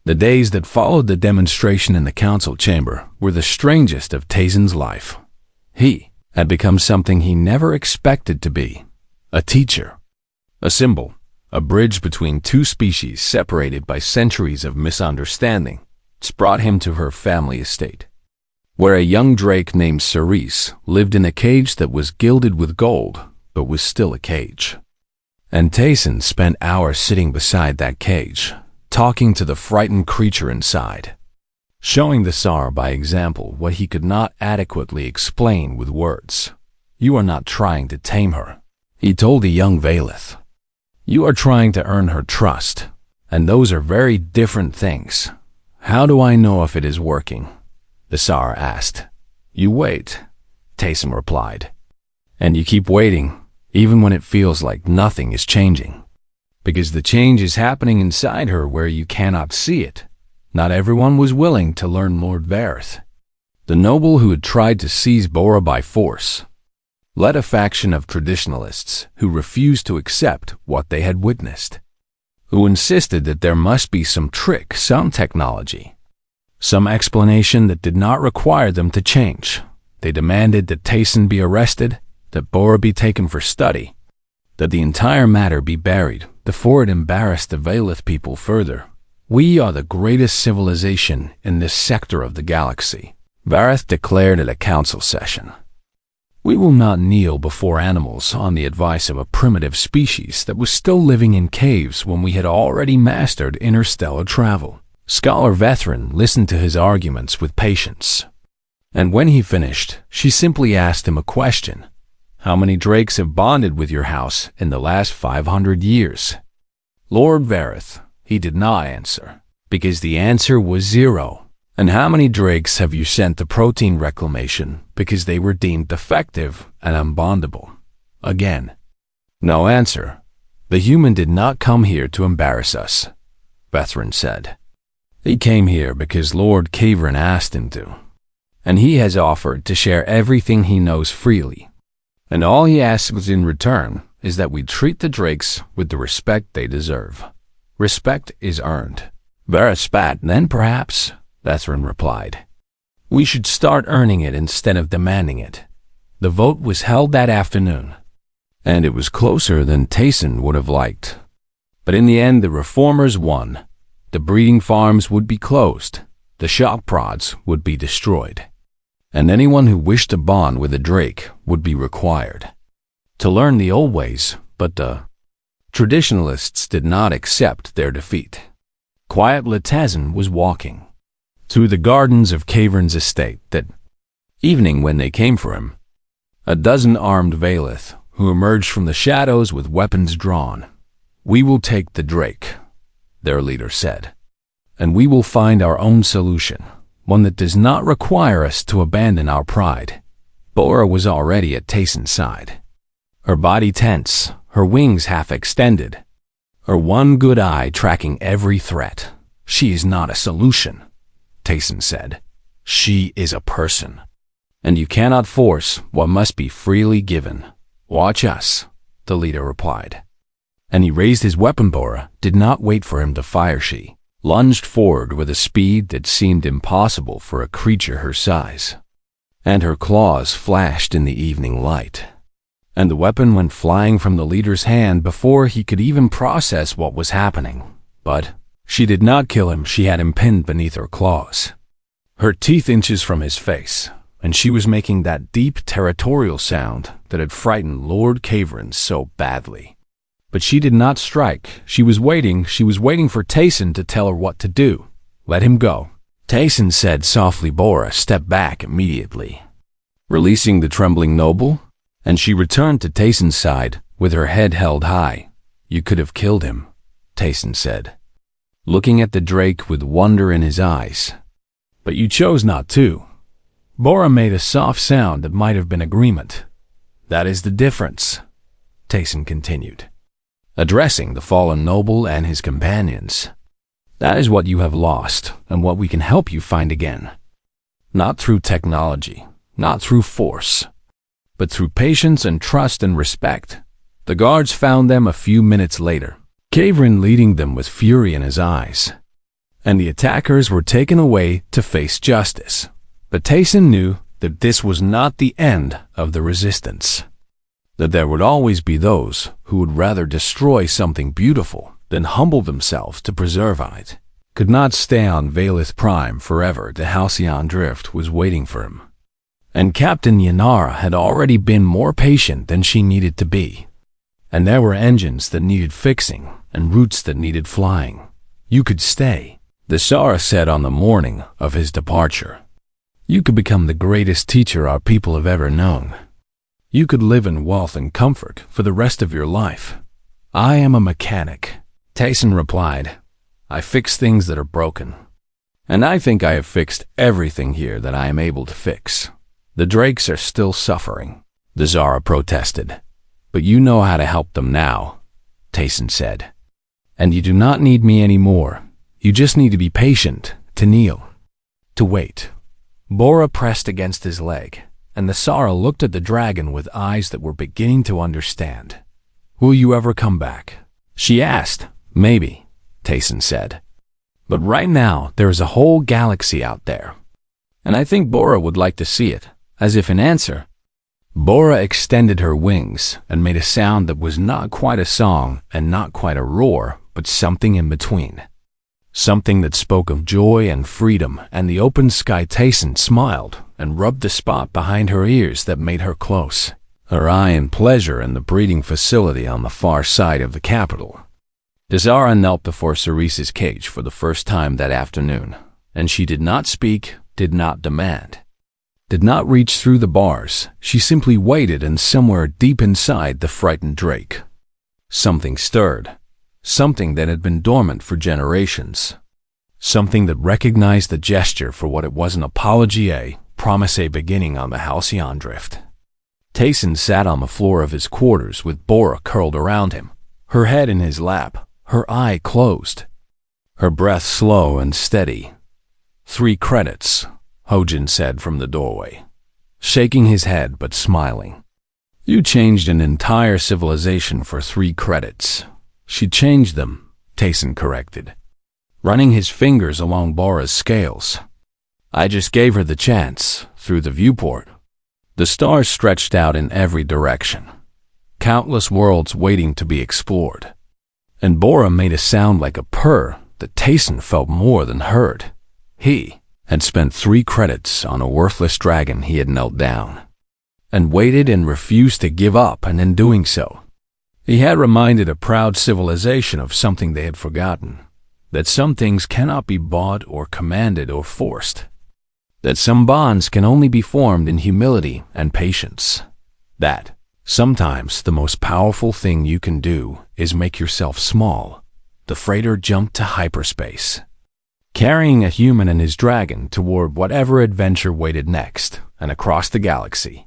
The days that followed the demonstration in the council chamber were the strangest of Taysen's life. He had become something he never expected to be: a teacher, a symbol, a bridge between two species separated by centuries of misunderstanding. It's brought him to her family estate, where a young drake named Cerise lived in a cage that was gilded with gold, but was still a cage. And Taysen spent hours sitting beside that cage, talking to the frightened creature inside, showing the Tsar by example what he could not adequately explain with words. "You are not trying to tame her," he told the young Valeth. "You are trying to earn her trust, and those are very different things." "How do I know if it is working?" the Tsar asked. "You wait," Taysen replied. "And you keep waiting, even when it feels like nothing is changing. Because the change is happening inside her where you cannot see it." Not everyone was willing to learn Lord Vareth, the noble who had tried to seize Bora by force, led a faction of traditionalists who refused to accept what they had witnessed, who insisted that there must be some trick, some technology, some explanation that did not require them to change. They demanded that Taysen be arrested, that Bora be taken for study, that the entire matter be buried before it embarrassed the Valeth people further. "We are the greatest civilization in this sector of the galaxy," Vareth declared at a council session. "We will not kneel before animals on the advice of a primitive species that was still living in caves when we had already mastered interstellar travel." Scholar Vethrin listened to his arguments with patience, and when he finished, she simply asked him a question. "How many drakes have bonded with your house in the last 500 years? Lord Vareth, he did not answer, because the answer was 0. "And how many drakes have you sent to protein reclamation because they were deemed defective and unbondable?" Again, no answer. "The human did not come here to embarrass us," Vethrin said. "He came here because Lord Kavrin asked him to, and he has offered to share everything he knows freely. And all he asks in return is that we treat the drakes with the respect they deserve. Respect is earned." Vareth spat. "Then perhaps," Vethrin replied, "we should start earning it instead of demanding it." The vote was held that afternoon, and it was closer than Taysen would have liked. But in the end, the reformers won. The breeding farms would be closed, the shock prods would be destroyed, and anyone who wished to bond with a drake would be required to learn the old ways. But the traditionalists did not accept their defeat. Quiet Letazen was walking through the gardens of Kavrin's estate that evening when they came for him. A dozen armed Valeth who emerged from the shadows with weapons drawn. "We will take the drake," their leader said, "and we will find our own solution, one that does not require us to abandon our pride." Bora was already at Taysen's side, her body tense, her wings half extended, her one good eye tracking every threat. "She is not a solution," Taysen said. "She is a person, and you cannot force what must be freely given. Watch us," the leader replied. And he raised his weapon. Bora did not wait for him to fire. She lunged forward with a speed that seemed impossible for a creature her size, and her claws flashed in the evening light, and the weapon went flying from the leader's hand before he could even process what was happening. But she did not kill him. She had him pinned beneath her claws, her teeth inches from his face, and she was making that deep territorial sound that had frightened Lord Kavrin so badly. But she did not strike. She was waiting for Taysen to tell her what to do. "Let him go," Taysen said softly. Bora stepped back immediately, releasing the trembling noble, and she returned to Taysen's side with her head held high. "You could have killed him," Taysen said, looking at the drake with wonder in his eyes. "But you chose not to." Bora made a soft sound that might have been agreement. "That is the difference," Taysen continued, addressing the fallen noble and his companions. "That is what you have lost and what we can help you find again. Not through technology, not through force, but through patience and trust and respect." The guards found them a few minutes later, Kavrin leading them with fury in his eyes. and the attackers were taken away to face justice. But Tayson knew that this was not the end of the resistance, that there would always be those who would rather destroy something beautiful than humble themselves to preserve it. Could not stay on Valith Prime forever. The Halcyon Drift was waiting for him, and Captain Yanara had already been more patient than she needed to be. And there were engines that needed fixing and routes that needed flying. You could stay, the Tsar said on the morning of his departure. You could become the greatest teacher our people have ever known. You could live in wealth and comfort for the rest of your life. I am a mechanic, Tayson replied. I fix things that are broken. And I think I have fixed everything here that I am able to fix. The Drakes are still suffering, the Zara protested. But you know how to help them now, Tayson said. And you do not need me anymore. You just need to be patient, to kneel, to wait. Bora pressed against his leg, and the Tsara looked at the dragon with eyes that were beginning to understand. Will you ever come back? She asked. Maybe, Tayson said. But right now, there is a whole galaxy out there. And I think Bora would like to see it, as if in answer. Bora extended her wings and made a sound that was not quite a song and not quite a roar, but something in between. Something that spoke of joy and freedom and the open sky. Tayson smiled and rubbed the spot behind her ears that made her close, her eye in pleasure in the breeding facility on the far side of the capital. Zara knelt before Cerise's cage for the first time that afternoon, and she did not speak, did not demand, did not reach through the bars. She simply waited, and somewhere deep inside the frightened Drake, something stirred. Something that had been dormant for generations. Something that recognized the gesture for what it was, an apology, a promise, a beginning on the Halcyon Drift. Tayson sat on the floor of his quarters with Bora curled around him, her head in his lap, her eye closed, her breath slow and steady. 3 credits, Hojin said from the doorway, shaking his head but smiling. You changed an entire civilization for 3 credits. She changed them, Tayson corrected, running his fingers along Bora's scales. I just gave her the chance, through the viewport. The stars stretched out in every direction, countless worlds waiting to be explored. And Bora made a sound like a purr that Tayson felt more than heard. He had spent 3 credits on a worthless dragon. He had knelt down and waited and refused to give up, and in doing so, he had reminded a proud civilization of something they had forgotten, that some things cannot be bought or commanded or forced, that some bonds can only be formed in humility and patience, that sometimes the most powerful thing you can do is make yourself small. The freighter jumped to hyperspace, carrying a human and his dragon toward whatever adventure waited next and across the galaxy.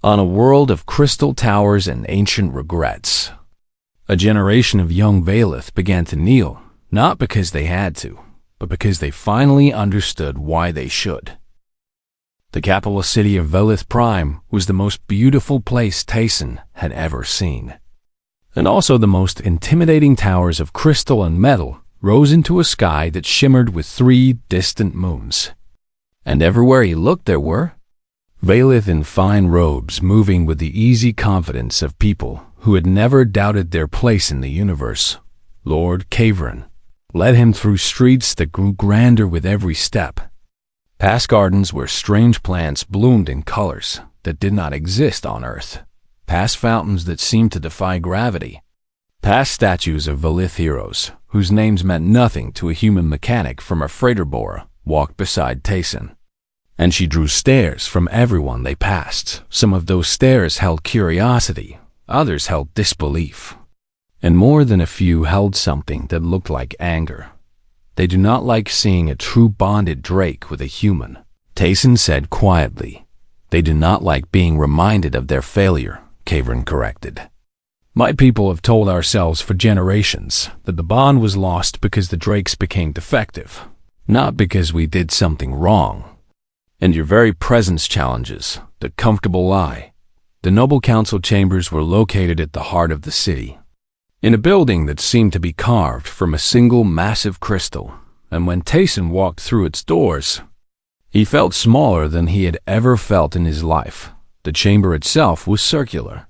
On a world of crystal towers and ancient regrets, a generation of young Valith began to kneel, not because they had to, but because they finally understood why they should. The capital city of Valith Prime was the most beautiful place Tayson had ever seen, and also the most intimidating towers of crystal and metal rose into a sky that shimmered with 3 distant moons. And everywhere he looked there were Valith in fine robes, moving with the easy confidence of people who had never doubted their place in the universe. Lord Caverin led him through streets that grew grander with every step, past gardens where strange plants bloomed in colors that did not exist on Earth, past fountains that seemed to defy gravity, past statues of Valith heroes whose names meant nothing to a human mechanic. From a freighter. Bora walked beside Tayson, and she drew stares from everyone they passed. Some of those stares held curiosity, others held disbelief, and more than a few held something that looked like anger. They do not like seeing a true bonded Drake with a human, Tayson said quietly. They do not like being reminded of their failure, Caverin corrected. My people have told ourselves for generations that the bond was lost because the Drakes became defective, not because we did something wrong. And your very presence challenges the comfortable lie. The noble council chambers were located at the heart of the city, in a building that seemed to be carved from a single massive crystal, and when Tayson walked through its doors, he felt smaller than he had ever felt in his life. The chamber itself was circular,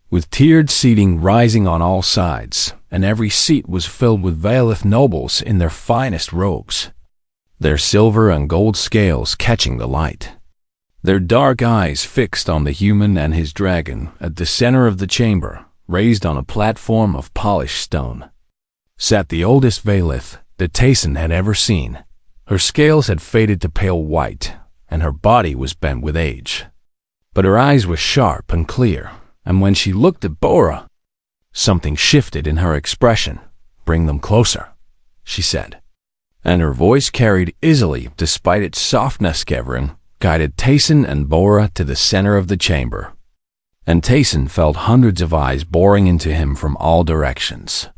with tiered seating rising on all sides, and every seat was filled with Valith nobles in their finest robes, their silver and gold scales catching the light, their dark eyes fixed on the human and his dragon. At the center of the chamber, raised on a platform of polished stone, sat the oldest Valith that Tayson had ever seen. Her scales had faded to pale white, and her body was bent with age. But her eyes were sharp and clear, and when she looked at Bora, something shifted in her expression. "Bring them closer," she said. And her voice carried easily despite its softness. Kevrin guided Tayson and Bora to the center of the chamber, and Tayson felt hundreds of eyes boring into him from all directions.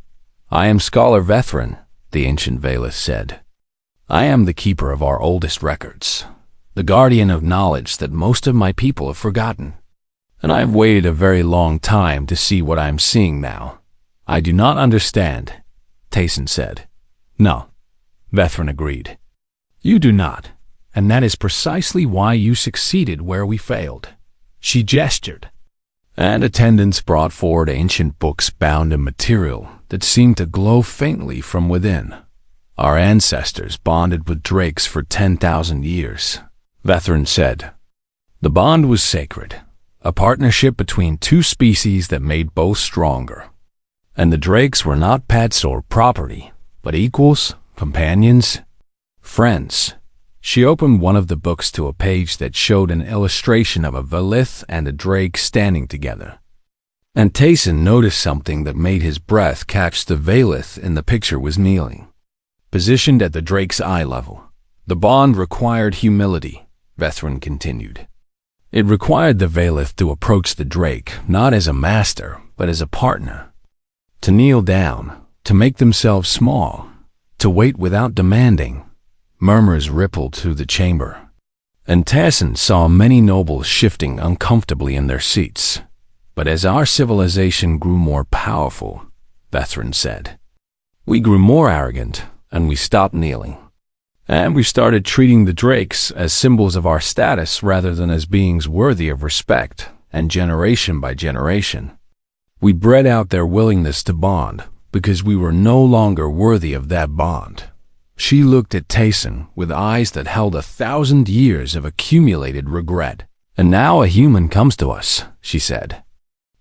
"I am Scholar Vethrin," the ancient Valith said. "I am the keeper of our oldest records, the guardian of knowledge that most of my people have forgotten. And I have waited a very long time to see what I am seeing now." "I do not understand," Tayson said. "No," Vethrin agreed. "You do not, and that is precisely why you succeeded where we failed." She gestured, and attendants brought forward ancient books bound in material that seemed to glow faintly from within. "Our ancestors bonded with drakes for 10,000 years," Vethrin said. "The bond was sacred, a partnership between two species that made both stronger. And the drakes were not pets or property, but equals, companions, friends." She opened one of the books to a page that showed an illustration of a Valith and a drake standing together. And Tayson noticed something that made his breath catch. The Valith in the picture was kneeling, positioned at the drake's eye level. "The bond required humility," Vethrin continued. "It required the Valith to approach the drake not as a master, but as a partner. To kneel down, to make themselves small, to wait without demanding." Murmurs rippled through the chamber, and Tayson saw many nobles shifting uncomfortably in their seats. "But as our civilization grew more powerful," Vethrin said, "we grew more arrogant, and we stopped kneeling. And we started treating the drakes as symbols of our status rather than as beings worthy of respect, and generation by generation, we bred out their willingness to bond because we were no longer worthy of that bond." She looked at Tayson with eyes that held 1,000 years of accumulated regret. "And now a human comes to us," she said.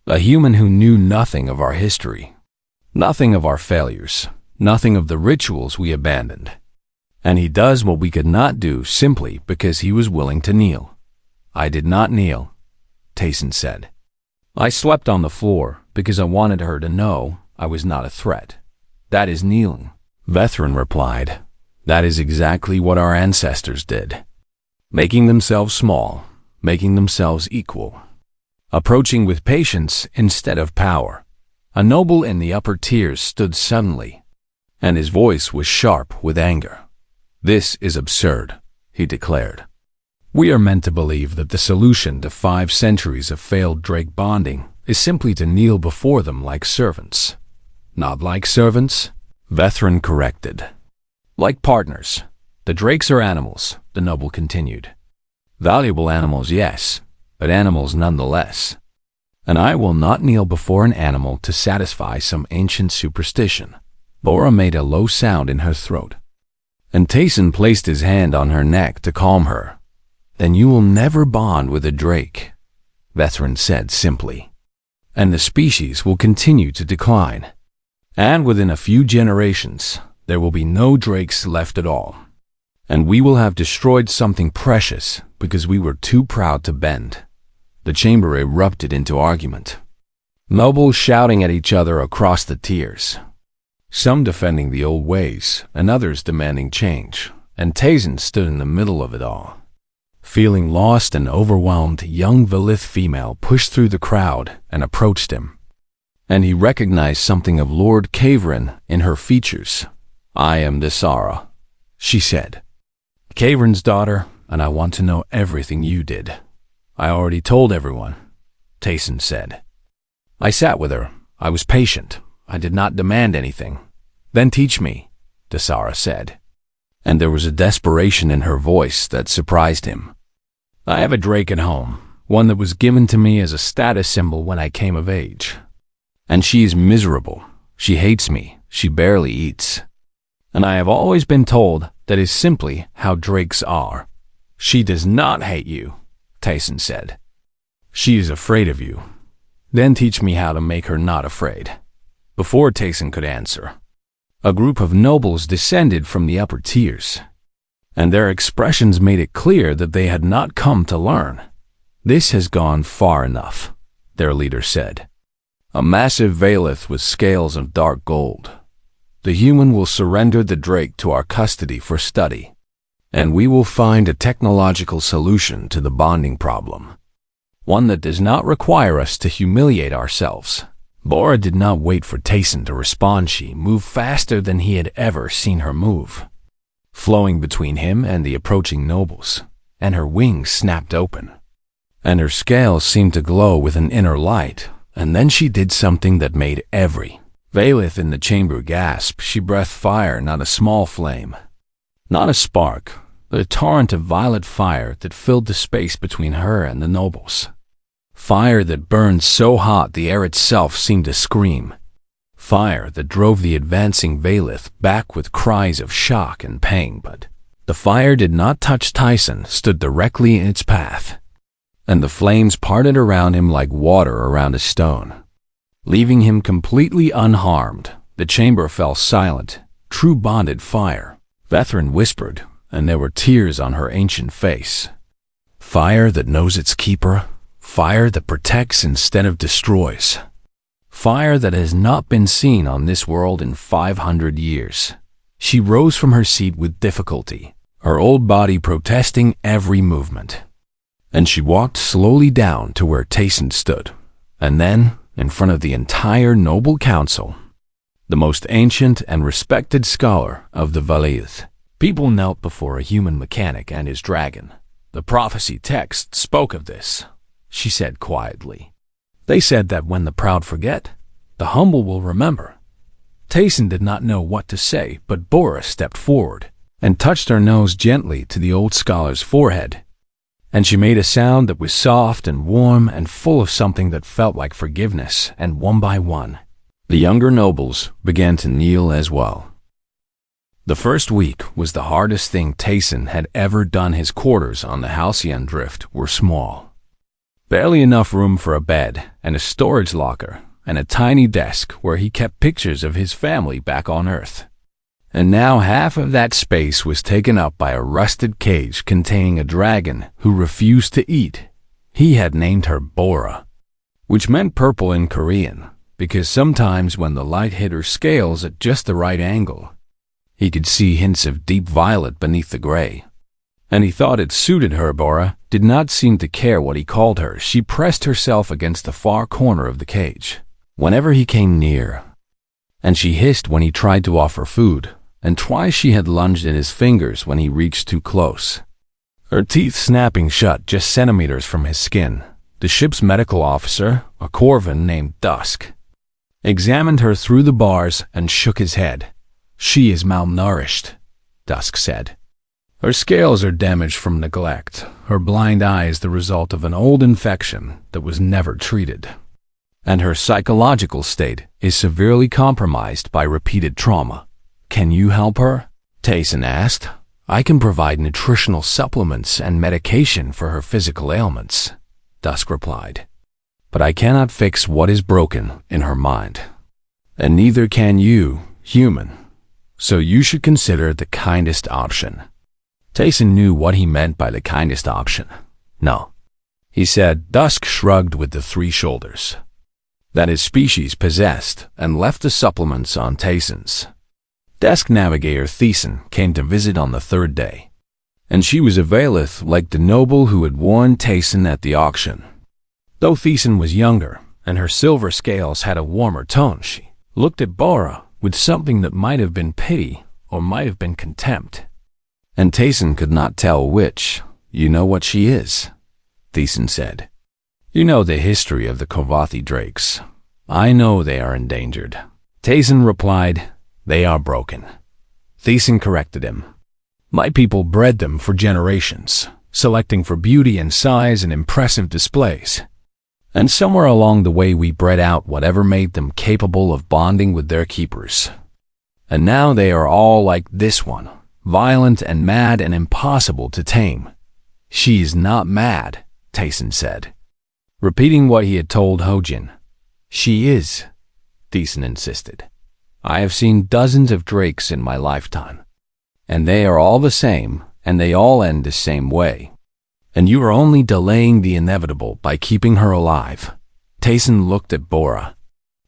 "A human who knew nothing of our history, nothing of our failures, nothing of the rituals we abandoned. And he does what we could not do simply because he was willing to kneel." "I did not kneel," Tayson said. "I slept on the floor because I wanted her to know I was not a threat. That is kneeling," Vethrin replied. "That is exactly what our ancestors did. Making themselves small, making themselves equal, approaching with patience instead of power." A noble in the upper tiers stood suddenly, and his voice was sharp with anger. "This is absurd," he declared. "We are meant to believe that the solution to 5 centuries of failed drake bonding is simply to kneel before them like servants." "Not like servants," Vethrin corrected. "Like partners. The drakes are animals," the noble continued. "Valuable animals, yes, but animals nonetheless. And I will not kneel before an animal to satisfy some ancient superstition." Bora made a low sound in her throat, and Tayson placed his hand on her neck to calm her. "Then you will never bond with a drake," Vethrin said simply. "And the species will continue to decline. And within a few generations, there will be no drakes left at all. And we will have destroyed something precious because we were too proud to bend." The chamber erupted into argument, nobles shouting at each other across the tiers, some defending the old ways and others demanding change, and Tayson stood in the middle of it all. Feeling lost and overwhelmed, a young Valith female pushed through the crowd and approached him, and he recognized something of Lord Kavrin in her features. "I am Desara," she said. "Kavrin's daughter, and I want to know everything you did." "I already told everyone," Tayson said. "I sat with her. I was patient. I did not demand anything." "Then teach me," Desara said. and there was a desperation in her voice that surprised him. "I have a drake at home, one that was given to me as a status symbol when I came of age. And she is miserable. She hates me. She barely eats. And I have always been told that is simply how drakes are." "She does not hate you," Tyson said. "She is afraid of you. Then teach me how to make her not afraid." Before Tyson could answer, a group of nobles descended from the upper tiers, and their expressions made it clear that they had not come to learn. "This has gone far enough," their leader said. "A massive Valith with scales of dark gold. The human will surrender the drake to our custody for study, and we will find a technological solution to the bonding problem, one that does not require us to humiliate ourselves." Bora did not wait for Tyson to respond. She moved faster than he had ever seen her move, flowing between him and the approaching nobles, and her wings snapped open, and her scales seemed to glow with an inner light. And then she did something that made every Valith in the chamber gasp. She breathed fire, not a small flame, not a spark, but a torrent of violet fire that filled the space between her and the nobles. Fire that burned so hot the air itself seemed to scream. Fire that drove the advancing Valith back with cries of shock and pain. But the fire did not touch Tyson, stood directly in its path, and the flames parted around him like water around a stone, leaving him completely unharmed. The chamber fell silent. "True bonded fire," Vethrin whispered, and there were tears on her ancient face. "Fire that knows its keeper. Fire that protects instead of destroys. Fire that has not been seen on this world in 500 years. She rose from her seat with difficulty, her old body protesting every movement. And she walked slowly down to where Tyson stood, and then, in front of the entire noble council, the most ancient and respected scholar of the Valith. People knelt before a human mechanic and his dragon. "The prophecy text spoke of this," she said quietly. "They said that when the proud forget, the humble will remember." Tyson did not know what to say, but Bora stepped forward and touched her nose gently to the old scholar's forehead, and she made a sound that was soft and warm and full of something that felt like forgiveness. And one by one, the younger nobles began to kneel as well. The first week was the hardest thing Tyson had ever done. His quarters on the Halcyon Drift were small. Barely enough room for a bed and a storage locker and a tiny desk where he kept pictures of his family back on Earth. And now half of that space was taken up by a rusted cage containing a dragon who refused to eat. He had named her Bora, which meant purple in Korean, because sometimes when the light hit her scales at just the right angle, he could see hints of deep violet beneath the gray. And he thought it suited her. Bora did not seem to care what he called her. She pressed herself against the far corner of the cage whenever he came near, and she hissed when he tried to offer food, and twice she had lunged at his fingers when he reached too close, her teeth snapping shut just centimeters from his skin. The ship's medical officer, a Corvan named Dusk, examined her through the bars and shook his head. "She is malnourished," Dusk said. "Her scales are damaged from neglect. Her blind eye is the result of an old infection that was never treated. And her psychological state is severely compromised by repeated trauma." "Can you help her?" Tyson asked. "I can provide nutritional supplements and medication for her physical ailments," Dusk replied. "But I cannot fix what is broken in her mind. And neither can you, human. So you should consider the kindest option." Tyson knew what he meant by the kindest option. "No," he said. Dusk shrugged with the three shoulders that his species possessed and left the supplements on Tyson's. Desk navigator Thiessen came to visit on the third day, and she was a Valith like the noble who had warned Tyson at the auction. Though Thiessen was younger and her silver scales had a warmer tone, she looked at Bora with something that might have been pity or might have been contempt. And Tyson could not tell which. "You know what she is," Thiessen said. "You know the history of the Kovathi drakes. I know they are endangered." Tyson replied, "They are broken." Thiessen corrected him. My people bred them for generations, selecting for beauty and size and impressive displays. And somewhere along the way we bred out whatever made them capable of bonding with their keepers. And now they are all like this one, violent and mad and impossible to tame. She is not mad, Tayson said, repeating what he had told Hojin. She is, Tayson insisted. I have seen dozens of drakes in my lifetime, and they are all the same, and they all end the same way. And you are only delaying the inevitable by keeping her alive. Tayson looked at Bora,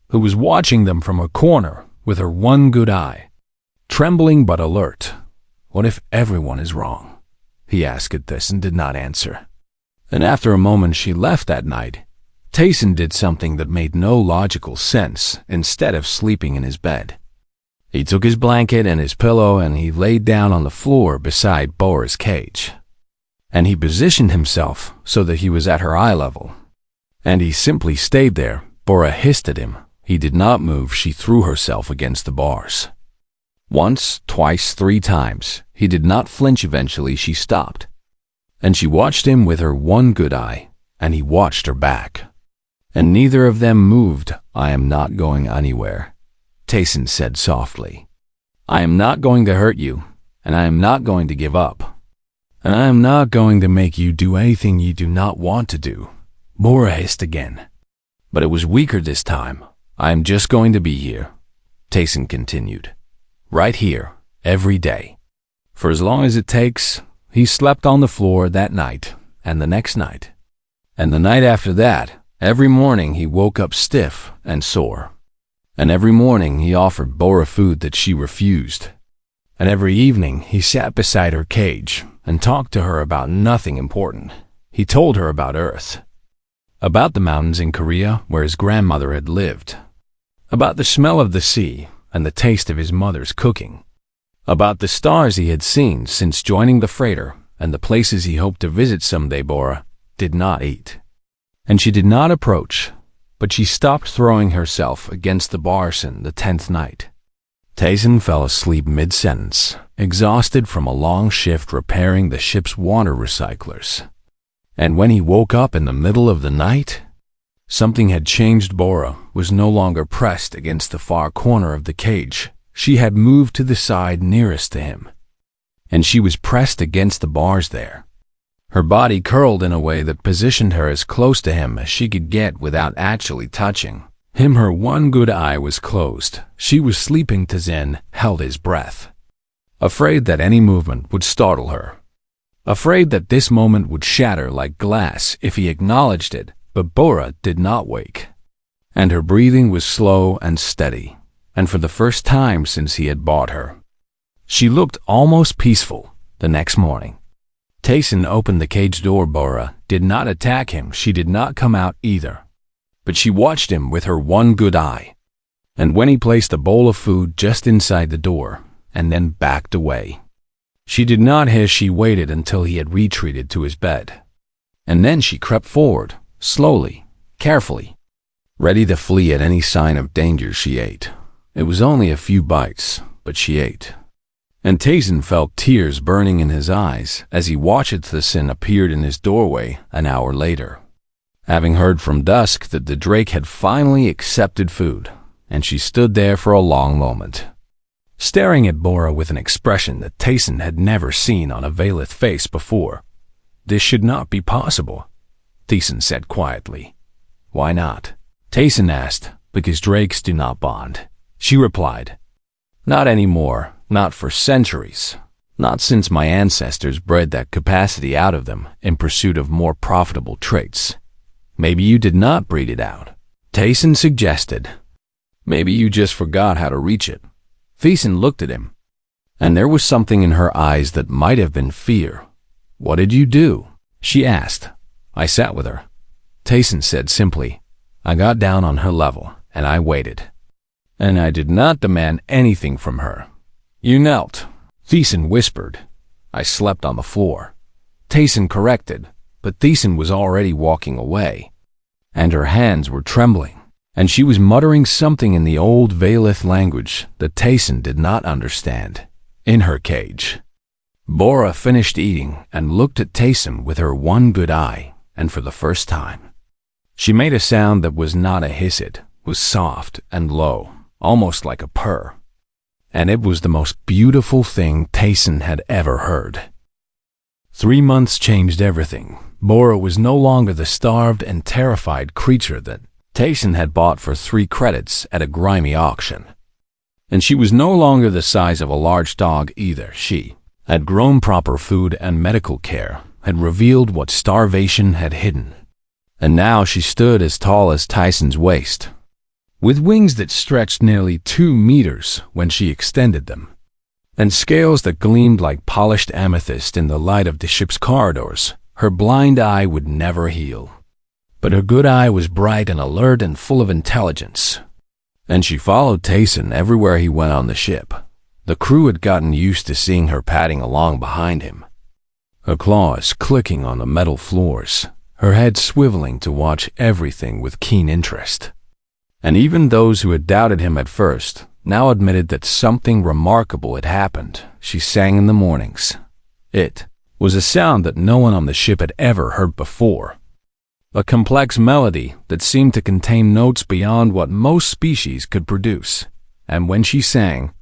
who was watching them from a corner with her one good eye, trembling but alert. What if everyone is wrong? He asked at this and did not answer. And after a moment she left that night. Tayson did something that made no logical sense instead of sleeping in his bed. He took his blanket and his pillow and he laid down on the floor beside Bora's cage. And he positioned himself so that he was at her eye level. And he simply stayed there. Bora hissed at him. He did not move. She threw herself against the bars. Once, twice, 3 times. He did not flinch. Eventually she stopped. And she watched him with her one good eye, and he watched her back. And neither of them moved. I am not going anywhere, Tayson said softly. I am not going to hurt you, and I am not going to give up. And I am not going to make you do anything you do not want to do, Bora hissed again. But it was weaker this time. I am just going to be here, Tayson continued. Right here, every day. For as long as it takes. He slept on the floor that night, and the next night. And the night after that. Every morning he woke up stiff and sore. And every morning he offered Bora food that she refused. And every evening he sat beside her cage and talked to her about nothing important. He told her about Earth, about the mountains in Korea where his grandmother had lived, about the smell of the sea and the taste of his mother's cooking, about the stars he had seen since joining the freighter and the places he hoped to visit someday. Bora did not eat. And she did not approach, but she stopped throwing herself against the bars in the 10th night. Tayson fell asleep mid-sentence, exhausted from a long shift repairing the ship's water recyclers. And when he woke up in the middle of the night, something had changed. Bora was no longer pressed against the far corner of the cage. She had moved to the side nearest to him, and she was pressed against the bars there. Her body curled in a way that positioned her as close to him as she could get without actually touching him. Her one good eye was closed. She was sleeping. Tayson held his breath, afraid that any movement would startle her, afraid that this moment would shatter like glass if he acknowledged it. But Bora did not wake, and her breathing was slow and steady, and for the first time since he had bought her, she looked almost peaceful. The next morning, Tayson opened the cage door. Bora did not attack him. She did not come out either. But she watched him with her one good eye. And when he placed a bowl of food just inside the door, and then backed away, she did not hiss. She waited until he had retreated to his bed. And then she crept forward, slowly, carefully, ready to flee at any sign of danger. She ate. It was only a few bites, but she ate. And Tayson felt tears burning in his eyes as he watched Tayson appeared in his doorway an hour later, having heard from Dusk that the drake had finally accepted food, and she stood there for a long moment, staring at Bora with an expression that Tayson had never seen on a Valith face before. This should not be possible, Tayson said quietly. Why not? Tayson asked. Because drakes do not bond, she replied. Not anymore. Not for centuries. Not since my ancestors bred that capacity out of them in pursuit of more profitable traits. Maybe you did not breed it out, Tayson suggested. Maybe you just forgot how to reach it. Tayson looked at him, and there was something in her eyes that might have been fear. What did you do? She asked. I sat with her, Tayson said simply. I got down on her level, and I waited. And I did not demand anything from her. You knelt, Tayson whispered. I slept on the floor, Tayson corrected, but Tayson was already walking away, and her hands were trembling, and she was muttering something in the old Valith language that Tayson did not understand. In her cage, Bora finished eating and looked at Tayson with her one good eye, and for the first time. She made a sound that was not a hiss, it was soft and low, almost like a purr. And it was the most beautiful thing Tayson had ever heard. 3 months changed everything. Bora was no longer the starved and terrified creature that Tayson had bought for 3 credits at a grimy auction. And she was no longer the size of a large dog either. She had grown proper food and medical care, had revealed what starvation had hidden. And now she stood as tall as Tayson's waist, with wings that stretched nearly 2 meters when she extended them, and scales that gleamed like polished amethyst in the light of the ship's corridors. Her blind eye would never heal, but her good eye was bright and alert and full of intelligence. And she followed Tayson everywhere he went on the ship. The crew had gotten used to seeing her padding along behind him, her claws clicking on the metal floors, her head swiveling to watch everything with keen interest. And even those who had doubted him at first now admitted that something remarkable had happened. She sang in the mornings. It was a sound that no one on the ship had ever heard before. A complex melody that seemed to contain notes beyond what most species could produce. And when she sang,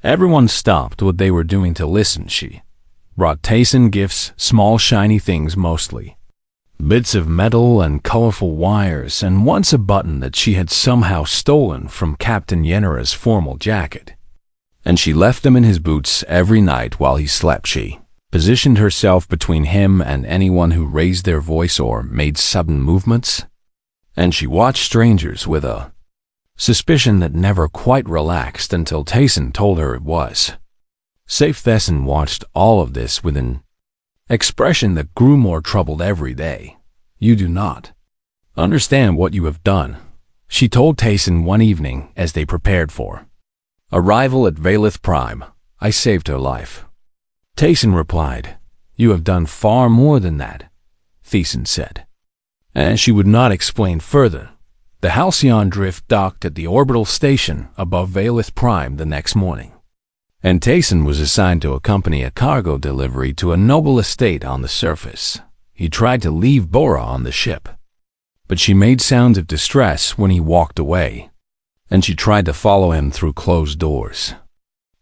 everyone stopped what they were doing to listen. She brought Tayson gifts, small shiny things mostly. Bits of metal and colorful wires, and once a button that she had somehow stolen from Captain Yenera's formal jacket. And she left them in his boots every night while he slept. She positioned herself between him and anyone who raised their voice or made sudden movements. And she watched strangers with a suspicion that never quite relaxed until Tayson told her it was safe. Tayson watched all of this with an expression that grew more troubled every day. You do not understand what you have done, she told Tayson one evening as they prepared for arrival at Valith Prime. I saved her life. Tayson replied, you have done far more than that, Tayson said. And she would not explain further. The Halcyon Drift docked at the orbital station above Valith Prime the next morning, and Tayson was assigned to accompany a cargo delivery to a noble estate on the surface. He tried to leave Bora on the ship, but she made sounds of distress when he walked away, and she tried to follow him through closed doors.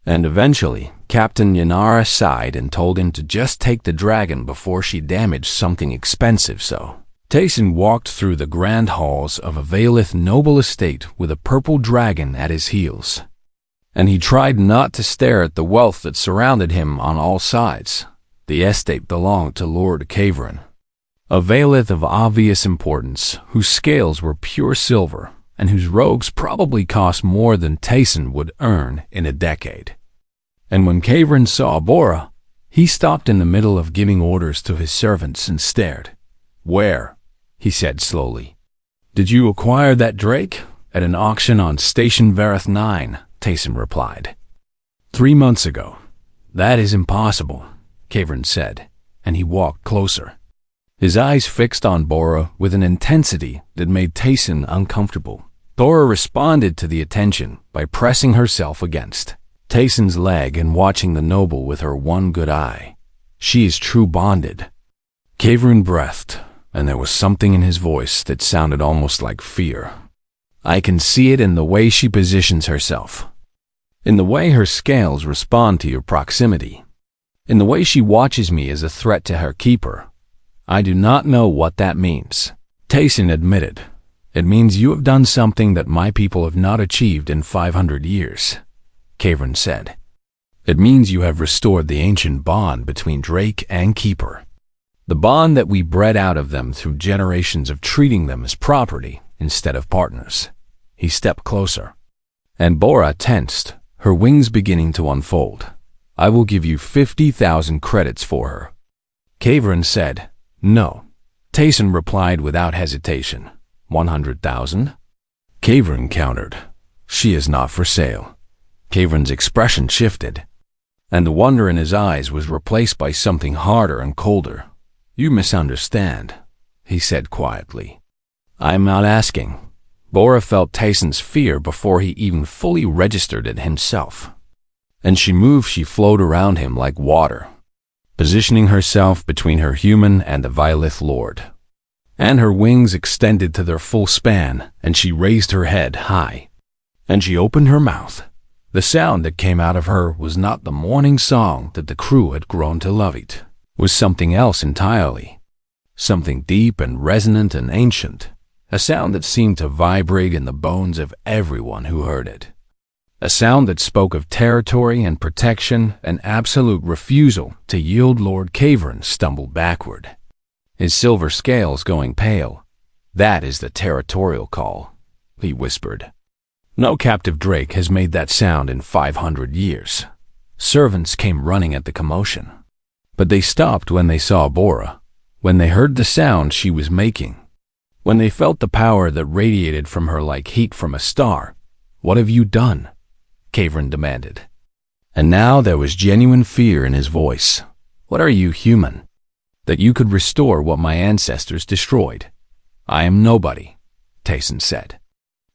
And eventually, Captain Yenara sighed and told him to just take the dragon before she damaged something expensive. So Tayson walked through the grand halls of a Valith noble estate with a purple dragon at his heels. And he tried not to stare at the wealth that surrounded him on all sides. The estate belonged to Lord Caverin, a Valith of obvious importance, whose scales were pure silver, and whose robes probably cost more than Tayson would earn in a decade. And when Caverin saw Bora, he stopped in the middle of giving orders to his servants and stared. Where? He said slowly. Did you acquire that drake? At an auction on Station Vareth 9, Tayson replied. 3 months ago. That is impossible, Caverin said, and he walked closer, his eyes fixed on Bora with an intensity that made Tayson uncomfortable. Bora responded to the attention by pressing herself against Tayson's leg and watching the noble with her one good eye. She is true bonded. Caverin breathed, and there was something in his voice that sounded almost like fear. I can see it in the way she positions herself, in the way her scales respond to your proximity, in the way she watches me as a threat to her keeper. I do not know what that means, Tayson admitted. It means you have done something that my people have not achieved in 500 years, Caverin said. It means you have restored the ancient bond between Drake and Keeper, the bond that we bred out of them through generations of treating them as property instead of partners. He stepped closer, and Bora tensed, her wings beginning to unfold. I will give you 50,000 credits for her. Caverin said, no. Tayson replied without hesitation. 100,000? Caverin countered. She is not for sale. Caverin's expression shifted, and the wonder in his eyes was replaced by something harder and colder. You misunderstand, he said quietly. I am not asking. Bora felt Tayson's fear before he even fully registered it himself. And she moved. She flowed around him like water, positioning herself between her human and the Violet Lord. And her wings extended to their full span, and she raised her head high. And she opened her mouth. The sound that came out of her was not the morning song that the crew had grown to love. It was something else entirely. Something deep and resonant and ancient. A sound that seemed to vibrate in the bones of everyone who heard it. A sound that spoke of territory and protection, an absolute refusal to yield. Lord Caverin stumbled backward, his silver scales going pale. "That is the territorial call," he whispered. "No captive drake has made that sound in 500 years. Servants came running at the commotion. But they stopped when they saw Bora, when they heard the sound she was making, when they felt the power that radiated from her like heat from a star. What have you done?" Caverin demanded. And now there was genuine fear in his voice. "What are you, human? That you could restore what my ancestors destroyed?" "I am nobody," Tayson said.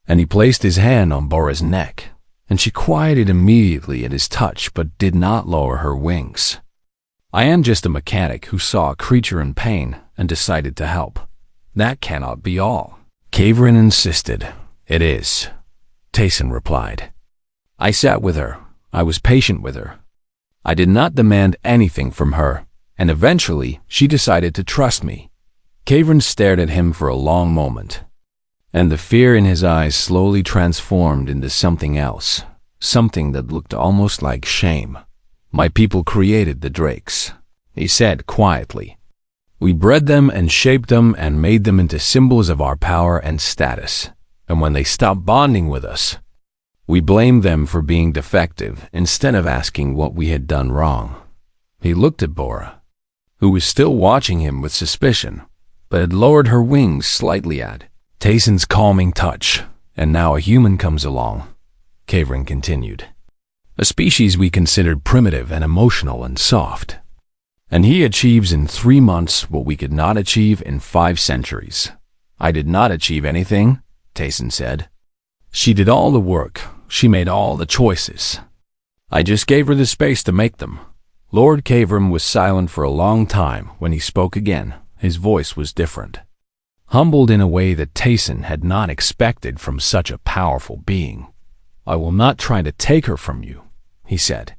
And he placed his hand on Bora's neck, and she quieted immediately at his touch but did not lower her wings. "I am just a mechanic who saw a creature in pain and decided to help. That cannot be all." Caverin insisted. "It is," Tayson replied. "I sat with her. I was patient with her. I did not demand anything from her, and eventually she decided to trust me." Caverin stared at him for a long moment, and the fear in his eyes slowly transformed into something else, something that looked almost like shame. "My people created the drakes," he said quietly. "We bred them and shaped them and made them into symbols of our power and status. And when they stopped bonding with us, we blamed them for being defective instead of asking what we had done wrong." He looked at Bora, who was still watching him with suspicion, but had lowered her wings slightly at Tayson's calming touch. "And now a human comes along," Caverin continued. "A species we considered primitive and emotional and soft. And he achieves in 3 months what we could not achieve in 5 centuries. I did not achieve anything," Tayson said. "She did all the work. She made all the choices. I just gave her the space to make them." Lord Caverin was silent for a long time. When he spoke again, his voice was different, humbled in a way that Tayson had not expected from such a powerful being. "I will not try to take her from you," he said.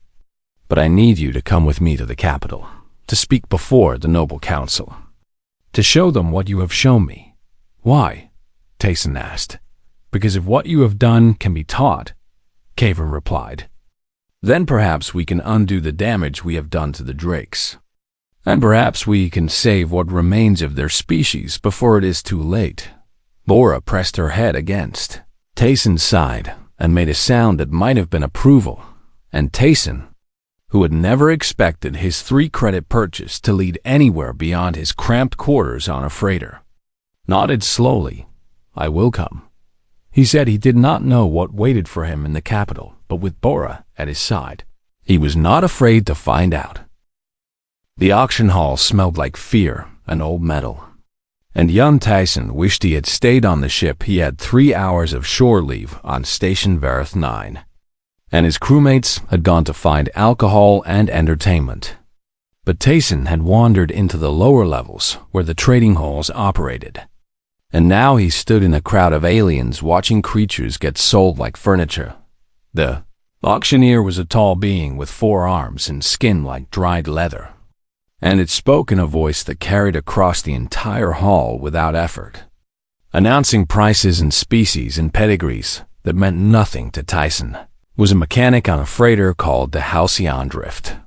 "But I need you to come with me to the capital, to speak before the noble council, to show them what you have shown me." "Why?" Tayson asked. "Because if what you have done can be taught," Caverin replied, "then perhaps we can undo the damage we have done to the drakes. And perhaps we can save what remains of their species before it is too late." Bora pressed her head against. Tayson sighed and made a sound that might have been approval, and Tayson, who had never expected his 3-credit purchase to lead anywhere beyond his cramped quarters on a freighter, nodded slowly. "I will come." He said he did not know what waited for him in the capital, but with Bora at his side, he was not afraid to find out. The auction hall smelled like fear and old metal, and young Tayson wished he had stayed on the ship. He had 3 hours of shore leave on Station Vareth 9, and his crewmates had gone to find alcohol and entertainment. But Tayson had wandered into the lower levels where the trading halls operated. And now he stood in a crowd of aliens watching creatures get sold like furniture. The auctioneer was a tall being with 4 arms and skin like dried leather, and it spoke in a voice that carried across the entire hall without effort, announcing prices and species and pedigrees that meant nothing to Tayson. Was a mechanic on a freighter called the Halcyon Drift,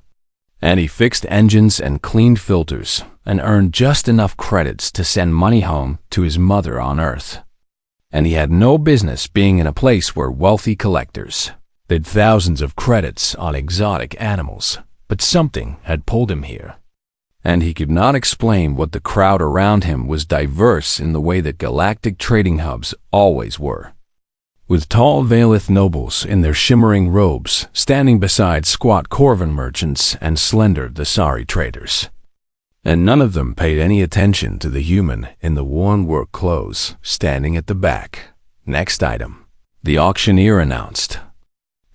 and he fixed engines and cleaned filters and earned just enough credits to send money home to his mother on Earth. And he had no business being in a place where wealthy collectors bid thousands of credits on exotic animals, but something had pulled him here. And he could not explain what the crowd around him was diverse in the way that galactic trading hubs always were, with tall Valeth nobles in their shimmering robes standing beside squat Corvin merchants and slender Thesari traders. And none of them paid any attention to the human in the worn work clothes standing at the back. "Next item," the auctioneer announced,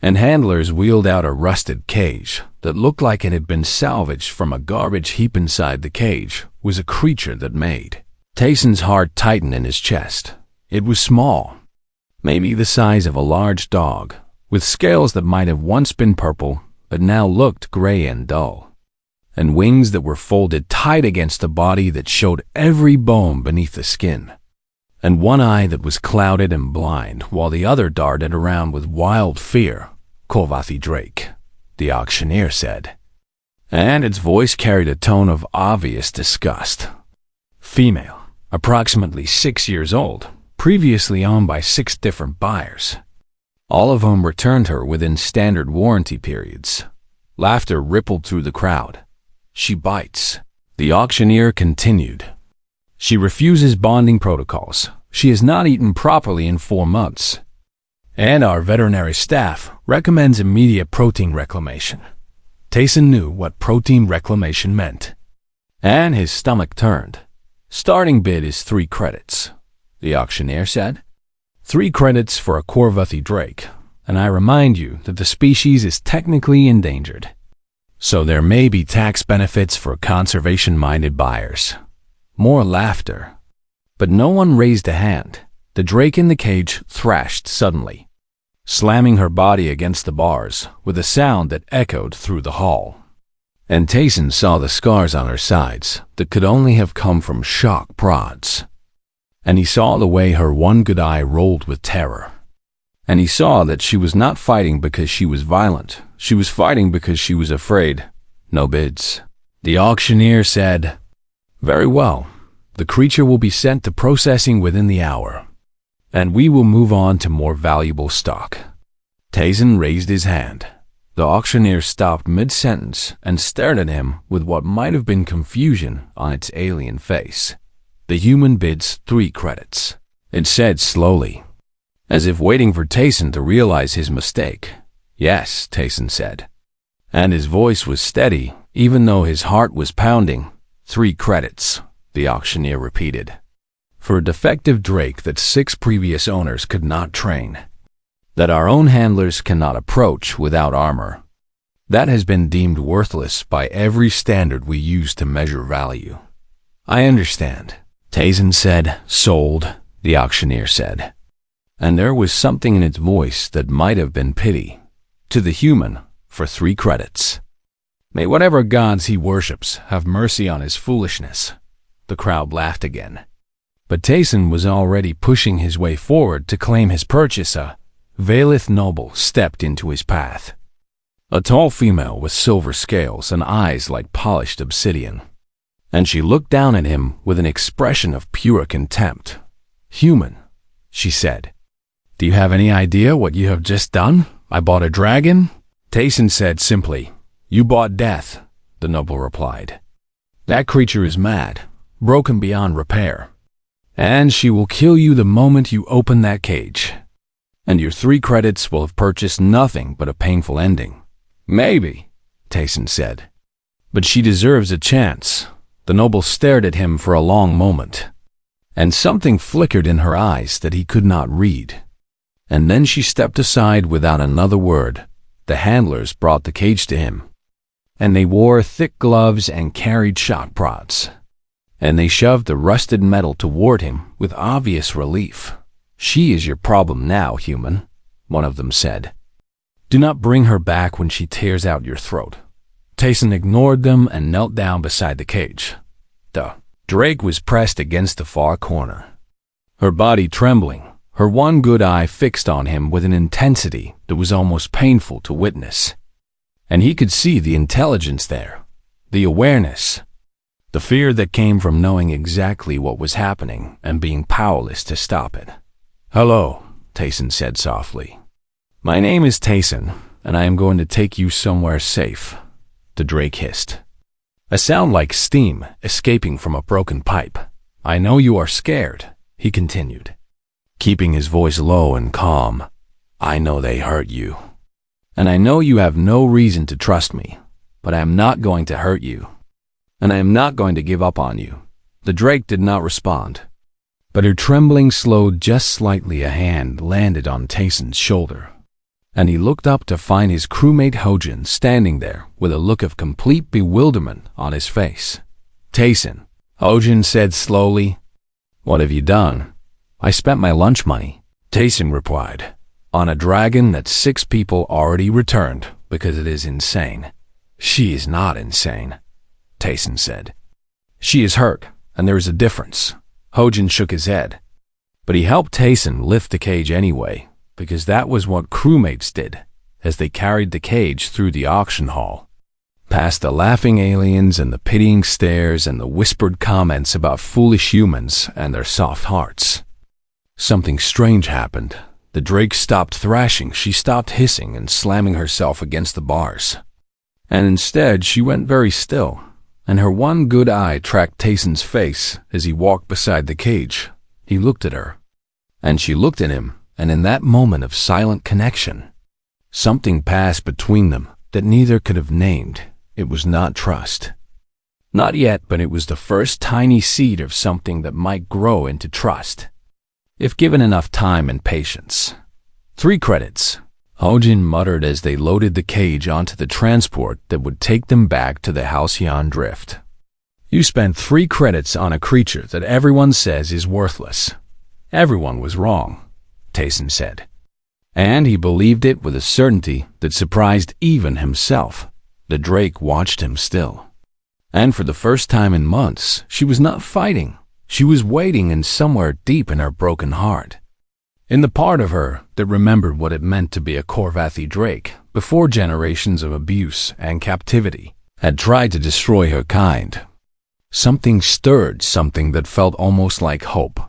and handlers wheeled out a rusted cage that looked like it had been salvaged from a garbage heap inside the cage was a creature that made Tayson's heart tighten in his chest. It was small, maybe the size of a large dog, with scales that might have once been purple but now looked gray and dull, and wings that were folded tight against a body that showed every bone beneath the skin, and one eye that was clouded and blind while the other darted around with wild fear. "Korvathi Drake," the auctioneer said, and its voice carried a tone of obvious disgust. Female, approximately 6 years old, previously owned by 6 different buyers, all of whom returned her within standard warranty periods. Laughter rippled through the crowd. "She bites," the auctioneer continued. "She refuses bonding protocols. She has not eaten properly in 4 months. And our veterinary staff recommends immediate protein reclamation." Tayson knew what protein reclamation meant, and his stomach turned. "Starting bid is 3 credits, the auctioneer said. 3 credits for a Korvathi drake, and I remind you that the species is technically endangered, so there may be tax benefits for conservation-minded buyers." More laughter, but no one raised a hand. The drake in the cage thrashed suddenly, slamming her body against the bars with a sound that echoed through the hall. And Tayson saw the scars on her sides that could only have come from shock prods. And he saw the way her one good eye rolled with terror. And he saw that she was not fighting because she was violent. She was fighting because she was afraid. "No bids," the auctioneer said. "Very well. The creature will be sent to processing within the hour, and we will move on to more valuable stock." Tayson raised his hand. The auctioneer stopped mid-sentence and stared at him with what might have been confusion on its alien face. "The human bids 3 credits," it said slowly, as if waiting for Tayson to realize his mistake. "Yes," Tayson said, and his voice was steady even though his heart was pounding. 3 credits, the auctioneer repeated, "for a defective drake that 6 previous owners could not train, that our own handlers cannot approach without armor. That has been deemed worthless by every standard we use to measure value." "I understand," Tayson said. "Sold," the auctioneer said, and there was something in its voice that might have been pity. "To the human, for 3 credits. May whatever gods he worships have mercy on his foolishness." The crowd laughed again. But Tayson was already pushing his way forward to claim his purchase. A Valith noble stepped into his path. A tall female with silver scales and eyes like polished obsidian. And she looked down at him with an expression of pure contempt. "Human," she said, "do you have any idea what you have just done?" "I bought a dragon," Tayson said simply. "You bought death," the noble replied. "That creature is mad, broken beyond repair, and she will kill you the moment you open that cage. And your 3 credits will have purchased nothing but a painful ending." "Maybe," Tayson said, "but she deserves a chance." The noble stared at him for a long moment, and something flickered in her eyes that he could not read. And then she stepped aside without another word. The handlers brought the cage to him, and they wore thick gloves and carried shock prods, and they shoved the rusted metal toward him with obvious relief. "She is your problem now, human," one of them said. "Do not bring her back when she tears out your throat." Tayson ignored them and knelt down beside the cage. The drake was pressed against the far corner, her body trembling, her one good eye fixed on him with an intensity that was almost painful to witness. And he could see the intelligence there, the awareness, the fear that came from knowing exactly what was happening and being powerless to stop it. "Hello," Tayson said softly. "My name is Tayson, and I am going to take you somewhere safe," the drake hissed, a sound like steam escaping from a broken pipe. "I know you are scared," he continued, keeping his voice low and calm. "I know they hurt you, and I know you have no reason to trust me, but I am not going to hurt you, and I am not going to give up on you." The drake did not respond, but her trembling slowed just slightly. A hand landed on Tayson's shoulder, and he looked up to find his crewmate Hojin standing there with a look of complete bewilderment on his face. "Tayson," Hojin said slowly, "what have you done?" "I spent my lunch money," Tayson replied, "on a dragon that 6 people already returned because it is insane." "She is not insane," Tayson said. "She is hurt, and there is a difference." Hojin shook his head. But he helped Tayson lift the cage anyway, because that was what crewmates did as they carried the cage through the auction hall, past the laughing aliens and the pitying stares and the whispered comments about foolish humans and their soft hearts. Something strange happened. The drake stopped thrashing, she stopped hissing and slamming herself against the bars. And instead she went very still, and her one good eye tracked Tayson's face as he walked beside the cage. He looked at her, and she looked at him, and in that moment of silent connection, something passed between them that neither could have named. It was not trust. Not yet, but it was the first tiny seed of something that might grow into trust, if given enough time and patience. 3 credits, Hojin muttered as they loaded the cage onto the transport that would take them back to the Halcyon Drift. "You spent 3 credits on a creature that everyone says is worthless." Everyone was wrong, Tayson said. And he believed it with a certainty that surprised even himself. The drake watched him still. And for the first time in months, she was not fighting. She was waiting, and somewhere deep in her broken heart, in the part of her that remembered what it meant to be a Korvathi drake before generations of abuse and captivity had tried to destroy her kind, something stirred, something that felt almost like hope.